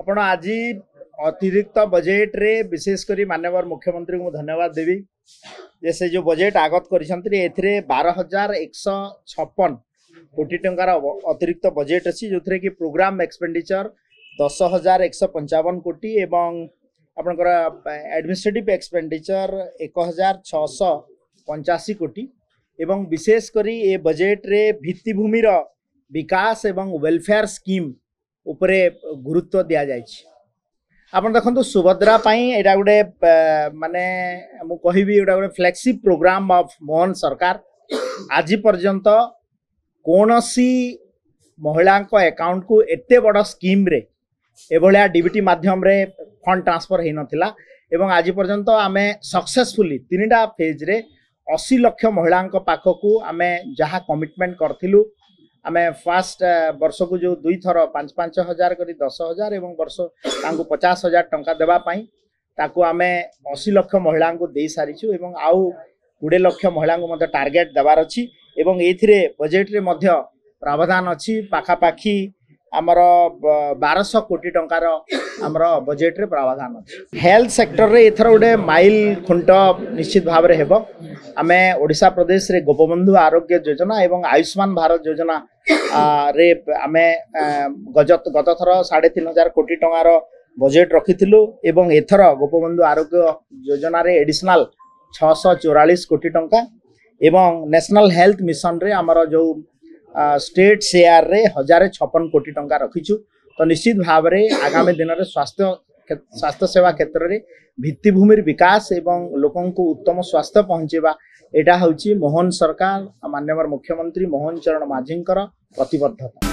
आपण आज अतिरिक्त बजेट रे विशेषकर माननीय मुख्यमंत्री को धन्यवाद देवी जे से जो बजेट आगत कर 12,156 कोटी टंकार अतिरिक्त बजेट अच्छी जो कि प्रोग्राम एक्सपेंडिचर 10,155 कोटी एवं आपनकर एडमिनिस्ट्रेटिव एक्सपेंडिचर 1,685 कोटी एवं विशेषकर ये बजेट रे भित्तिभूमिर विकास एवं वेलफेयर स्कीम उपरे गुरुत्व दिया जाए। आपन देखो सुभद्रा एटा गोटे माने मु कहबी एटा गोटे फ्लैगशिप प्रोग्राम ऑफ मोहन सरकार। आज पर्यंत कोनोसी महिला अकाउंट को एते बड़ स्कीम रे एभलिया डीबीटी माध्यम रे फंड ट्रांसफर हो नथिला एवं आज पर्यंत आमे सक्सेसफुली 3टा फेज रे 80 लाख महिला पाखकू आमे जहा कमिटमेंट करथिलु आमे फर्स्ट वर्ष को जो 2 थर 5-5 हजार करी 10,000 एवं वर्ष तांको 50,000 टंका देबा पई ताको आमे 80 लाख महिला को दे सारिछु एवं आउ 20 लाख महिला को मते टार्गेट देबार अछि एवं एथिरे बजेट रे मध्य प्रावधान अछि पाखा पाखी आमर 1200 कोटी टंकार आमर बजेट रे प्रावधान अछि। हेल्थ सेक्टर रे एथर गोटे माइल खुंट निश्चित भाव रे हेबो। आमे ओडिशा प्रदेश रे गोपबंधु आरोग्य योजना एवं आयुष्मान भारत योजना रे आमे गत थर 3,500 कोटी टंकार बजेट रखिथिलु एवं एथर गोपबंधु आरोग्य योजना रे एडिशनल 644 कोटी टंका एवं नेशनल हेल्थ मिशन रे आमर जो स्टेट शेयर रे 1,056 कोटी टंका रखिछु। तो निश्चित भाव रे आगामी दिन रे स्वास्थ्य सेवा क्षेत्र रे भित्तिभूमिर विकास एवं लोकन को उत्तम स्वास्थ्य पहुंचेबा एटा होची मोहन सरकार माननीय मुख्यमंत्री मोहन चरण माझींकर प्रतिबद्धता।